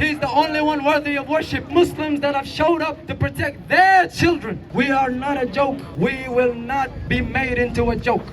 He's the only one worthy of worship. Muslims that have showed up to protect their children. We are not a joke. We will not be made into a joke.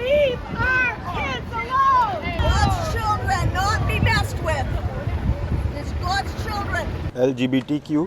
Leave our kids alone! God's children, not be messed with. It's God's children. LGBTQ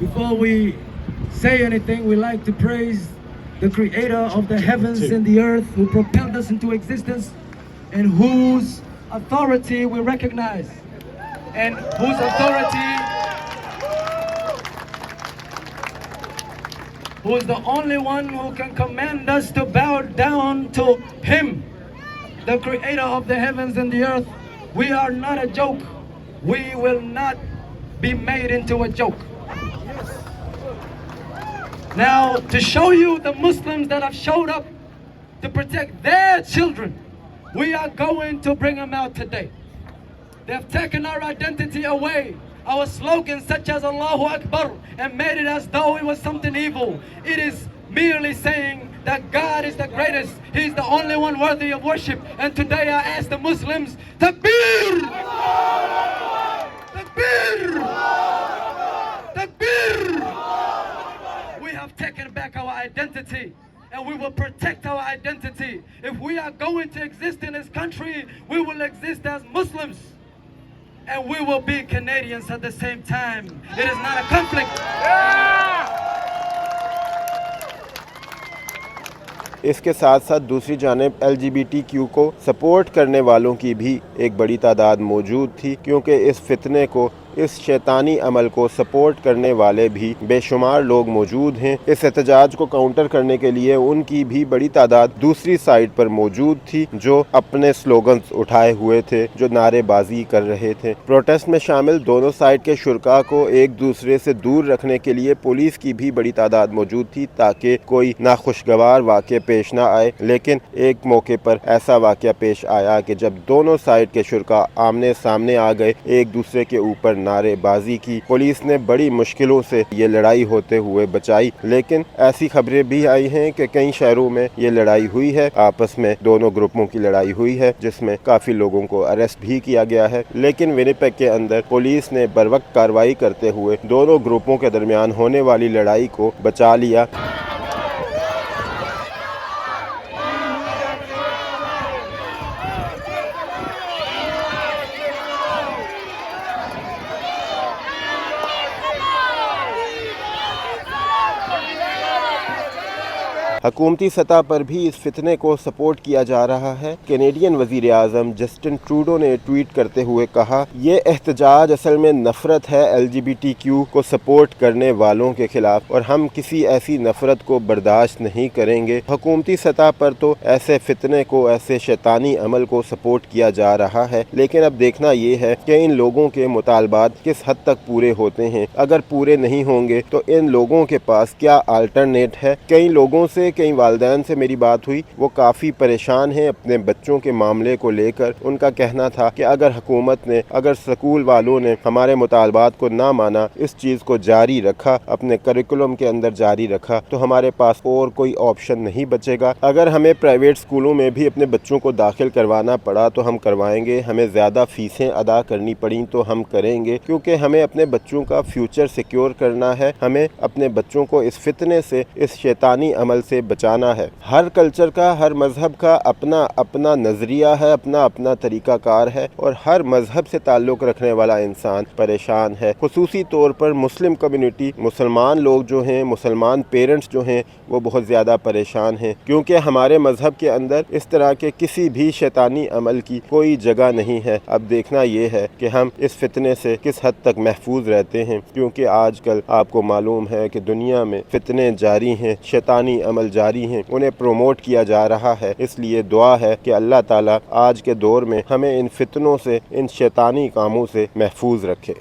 Before we say anything, we like to praise the creator of the heavens and the earth, who propelled us into existence and whose authority we recognize, and whose who is the only one who can command us to bow down to him, the creator of the heavens and the earth. We are not a joke. We will not be made into a joke. Now, to show you the Muslims that have showed up to protect their children, we are going to bring them out today. They've taken our identity away, our slogans such as Allahu Akbar, and made it as though it was something evil. It is merely saying that God is the greatest. He's the only one worthy of worship. And today I ask the Muslims, Takbir! Takbir! Takbir! We have taken back our identity, and we will protect our identity. If we are going to exist in this country, we will exist as Muslims, and we will be Canadians at the same time. It is not a conflict. اس کے ساتھ ساتھ دوسری جانب LGBTQ کو support کرنے والوں کی بھی ایک بڑی تعداد موجود تھی، کیونکہ اس فتنے کو، اس شیطانی عمل کو سپورٹ کرنے والے بھی بے شمار لوگ موجود ہیں۔ اس احتجاج کو کاؤنٹر کرنے کے لیے ان کی بھی بڑی تعداد دوسری سائڈ پر موجود تھی، جو اپنے سلوگنز اٹھائے ہوئے تھے، جو نعرے بازی کر رہے تھے۔ پروٹیسٹ میں شامل دونوں سائڈ کے شرکاء کو ایک دوسرے سے دور رکھنے کے لیے پولیس کی بھی بڑی تعداد موجود تھی، تاکہ کوئی ناخوشگوار واقعہ پیش نہ آئے۔ لیکن ایک موقع پر ایسا واقعہ پیش آیا کہ جب دونوں سائڈ کے شرکاء آمنے سامنے آ گئے، ایک دوسرے کے اوپر نعرے بازی کی، پولیس نے بڑی مشکلوں سے یہ لڑائی ہوتے ہوئے بچائی۔ لیکن ایسی خبریں بھی آئی ہیں کہ کئی شہروں میں یہ لڑائی ہوئی ہے، آپس میں دونوں گروپوں کی لڑائی ہوئی ہے، جس میں کافی لوگوں کو اریسٹ بھی کیا گیا ہے۔ لیکن ونیپیگ کے اندر پولیس نے بروقت کارروائی کرتے ہوئے دونوں گروپوں کے درمیان ہونے والی لڑائی کو بچا لیا۔ حکومتی سطح پر بھی اس فتنے کو سپورٹ کیا جا رہا ہے۔ کینیڈین وزیر اعظم جسٹن ٹروڈو نے ٹویٹ کرتے ہوئے کہا، یہ احتجاج اصل میں نفرت ہے LGBTQ کو سپورٹ کرنے والوں کے خلاف، اور ہم کسی ایسی نفرت کو برداشت نہیں کریں گے۔ حکومتی سطح پر تو ایسے فتنے کو، ایسے شیطانی عمل کو سپورٹ کیا جا رہا ہے، لیکن اب دیکھنا یہ ہے کہ ان لوگوں کے مطالبات کس حد تک پورے ہوتے ہیں۔ اگر پورے نہیں ہوں گے تو ان لوگوں کے پاس کیا آلٹرنیٹ ہے؟ کئی لوگوں سے، کئی والدین سے میری بات ہوئی، وہ کافی پریشان ہیں اپنے بچوں کے معاملے کو لے کر۔ ان کا کہنا تھا کہ اگر حکومت نے، اگر سکول والوں نے ہمارے مطالبات کو نہ مانا، اس چیز کو جاری رکھا، اپنے کریکولم کے اندر جاری رکھا، تو ہمارے پاس اور کوئی آپشن نہیں بچے گا۔ اگر ہمیں پرائیویٹ سکولوں میں بھی اپنے بچوں کو داخل کروانا پڑا تو ہم کروائیں گے، ہمیں زیادہ فیسیں ادا کرنی پڑیں تو ہم کریں گے، کیونکہ ہمیں اپنے بچوں کا فیوچر سیکیور کرنا ہے، ہمیں اپنے بچوں کو اس فتنے سے، اس شیطانی عمل سے بچانا ہے۔ ہر کلچر کا، ہر مذہب کا اپنا اپنا نظریہ ہے، اپنا اپنا طریقہ کار ہے، اور ہر مذہب سے تعلق رکھنے والا انسان پریشان ہے۔ خصوصی طور پر مسلم کمیونٹی، مسلمان لوگ جو ہیں، مسلمان پیرنٹس جو ہیں، وہ بہت زیادہ پریشان ہیں، کیونکہ ہمارے مذہب کے اندر اس طرح کے کسی بھی شیطانی عمل کی کوئی جگہ نہیں ہے۔ اب دیکھنا یہ ہے کہ ہم اس فتنے سے کس حد تک محفوظ رہتے ہیں، کیونکہ آج کل آپ کو معلوم ہے کہ دنیا میں فتنے جاری ہیں، شیطانی عمل جاری ہیں، انہیں پروموٹ کیا جا رہا ہے۔ اس لیے دعا ہے کہ اللہ تعالیٰ آج کے دور میں ہمیں ان فتنوں سے، ان شیطانی کاموں سے محفوظ رکھے۔